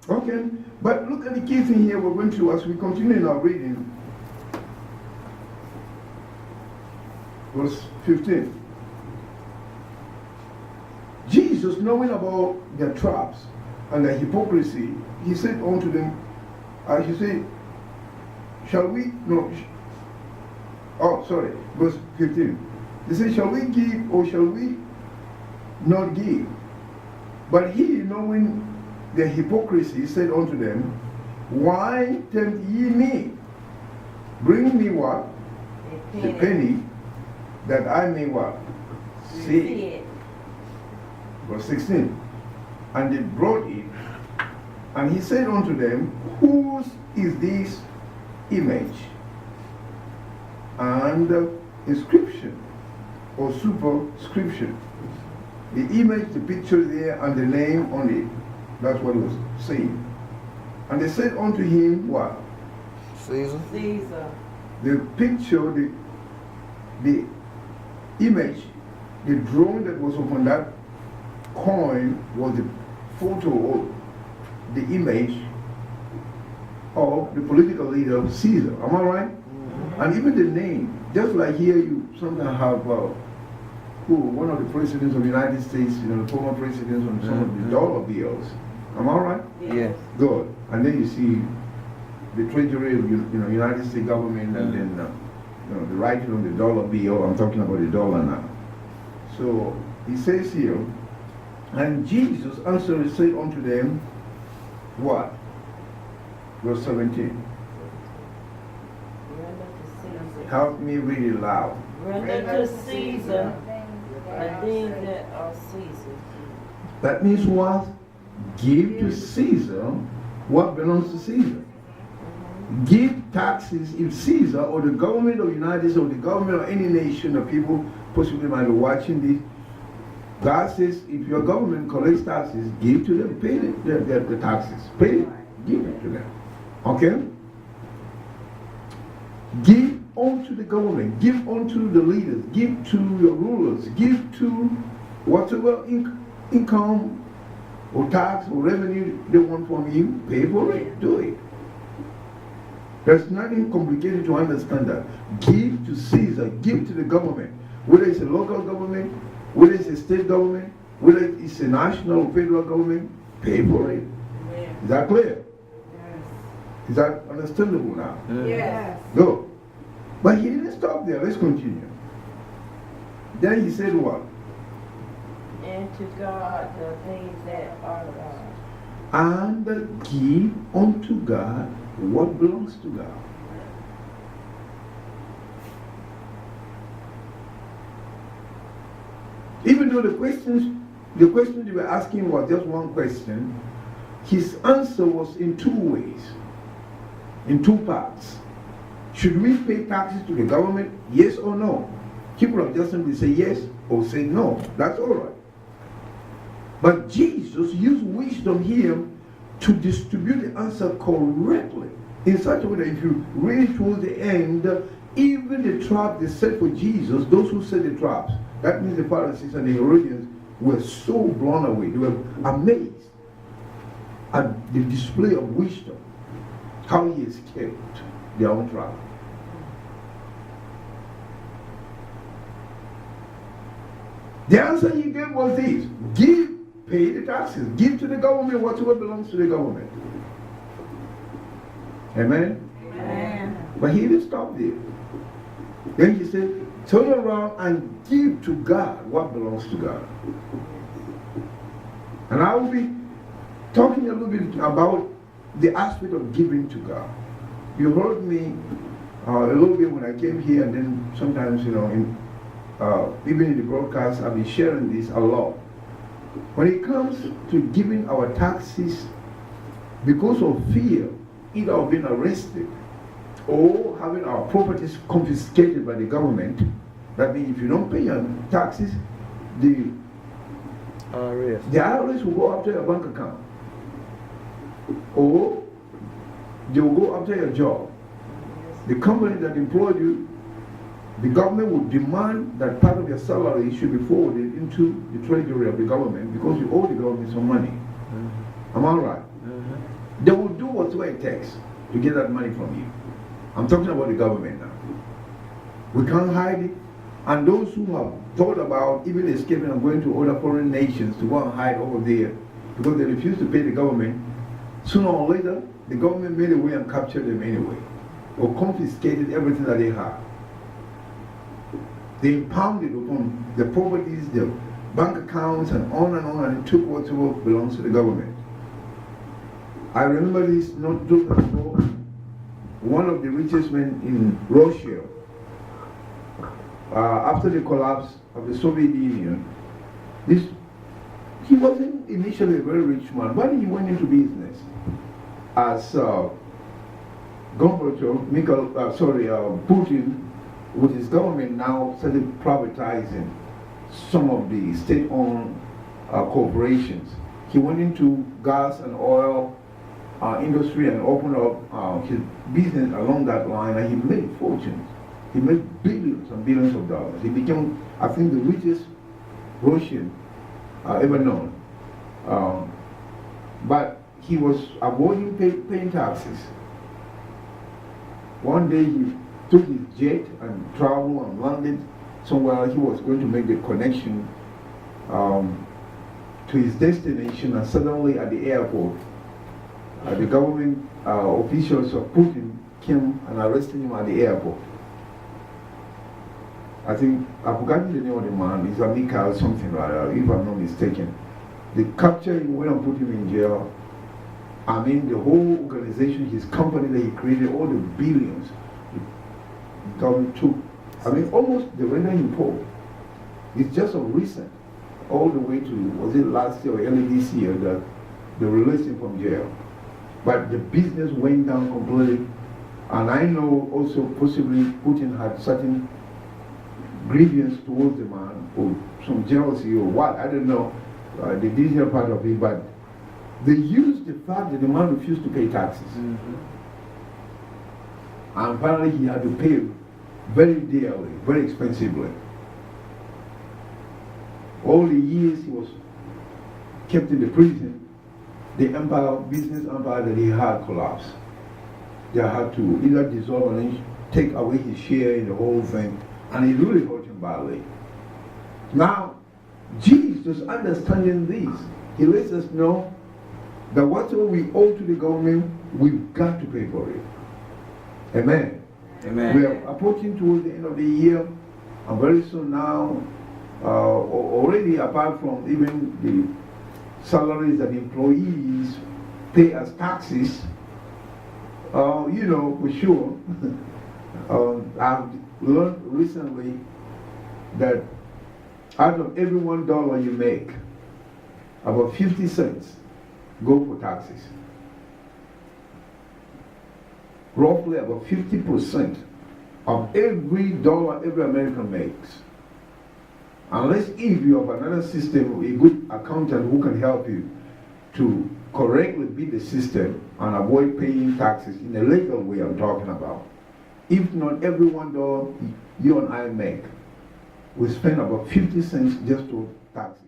Okay, but look at the key thing here we're going to, as we continue in our reading, verse 15. Jesus, knowing about their traps and their hypocrisy, he said unto them, he said, shall we, no, verse 15. He said, shall we give or shall we not give? But he, knowing their hypocrisy, said unto them, why tempt ye me? Bring me what? A penny, that I may what? See it. Verse 16. And they brought it, and he said unto them, whose is this image and inscription or superscription? The image, the picture there, and the name on it. That's what he was saying. And they said unto him, what? Caesar. Caesar. The picture, the image, the drawing that was upon that coin was the photo or the image of the political leader Caesar. Am I right? Mm-hmm. And even the name, just like here you sometimes have one of the presidents of the United States, the former presidents on some of the dollar bills. Am I right? Yes. Good. And then you see the treasury of United States government, and then the writing on the dollar bill. I'm talking about the dollar now. So he says here, and Jesus answered and said unto them, what? Verse 17. Help me read it loud. Render to Caesar the things that are Caesar's. That means what? Give to Caesar what belongs to Caesar. Give taxes if Caesar or the government of the United States or the government of any nation or people possibly might be watching this. God says if your government collects taxes, give to them, pay the taxes. Pay it, give it to them. Okay? Give unto the government, give unto the leaders, give to your rulers, give to whatever income or tax or revenue they want from you, pay for it, do it. There's nothing complicated to understand that. Give to Caesar, give to the government, whether it's a local government, whether it's a state government, whether it's a national or federal government, pay for it. Yes. Is that clear? Yes. Is that understandable now? Yes. Go. But he didn't stop there. Let's continue. Then he said what? And to God the things that are God. And give unto God what belongs to God. Even though the questions they were asking was just one question, his answer was in two ways, in two parts. Should we pay taxes to the government? Yes or no? People have just simply say yes or say no. That's all right. But Jesus used wisdom here to distribute the answer correctly in such a way that if you read towards the end, even the trap they set for Jesus, those who set the traps, that means the Pharisees and the Herodians, were so blown away. They were amazed at the display of wisdom, how he escaped their own trap. The answer he gave was this: pay the taxes, give to the government whatever belongs to the government. Amen? Amen. But he didn't stop there. Then he said, turn around and give to God what belongs to God. And I will be talking a little bit about the aspect of giving to God. You heard me a little bit when I came here, and then sometimes, even in the broadcast, I've been sharing this a lot. When it comes to giving our taxes, because of fear, either of being arrested or having our properties confiscated by the government, that means if you don't pay your taxes, the IRS will go after your bank account, or they will go after your job. The company that employed you, the government will demand that part of your salary should be forwarded into the treasury of the government because you owe the government some money. Am I right? They will do whatever it takes to get that money from you. I'm talking about the government now. We can't hide it. And those who have thought about even escaping and going to other foreign nations to go and hide over there because they refuse to pay the government, sooner or later, the government made a way and captured them anyway, or confiscated everything that they had. They impounded upon the properties, the bank accounts, and on, and took whatever belongs to the government. I remember this not too long ago. One of the richest men in Russia, after the collapse of the Soviet Union, he wasn't initially a very rich man, but he went into business as Putin, with his government now started privatizing some of the state-owned corporations. He went into gas and oil industry and opened up his business along that line, and he made fortunes. He made billions and billions of dollars. He became, I think, the richest Russian ever known. But he was avoiding paying taxes. One day he took his jet and traveled and landed somewhere. He was going to make the connection to his destination, and suddenly at the airport, the government officials of Putin came and arrested him at the airport. I think, I've forgotten the name of the man, it's Amika or something like that, if I'm not mistaken. They captured him, went and put him in jail. I mean, the whole organization, his company that he created, all the billions, the government took. I mean, almost they rendered him poor. It's just of recent, all the way to, was it last year or early this year, that they released him from jail. But the business went down completely. And I know also possibly Putin had certain grievance towards the man, or some jealousy or what, I don't know the detailed part of it, but they used the fact that the man refused to pay taxes. And finally he had to pay very dearly, very expensively. All the years he was kept in the prison, the empire, business empire that he had collapsed. They had to either dissolve and take away his share in the whole thing, and it really hurt him badly. Now, Jesus, understanding this, he lets us know that whatever we owe to the government, we've got to pay for it. Amen. Amen. We are approaching towards the end of the year, and very soon now, already apart from even the salaries that employees pay as taxes, you know, for sure, I've learned recently that out of every $1 you make, about 50 cents go for taxes. Roughly about 50% of every dollar every American makes. Unless if you have another system, a good accountant who can help you to correctly beat the system and avoid paying taxes in a legal way I'm talking about. If not, every $1 you and I make, we spend about 50 cents just to taxes.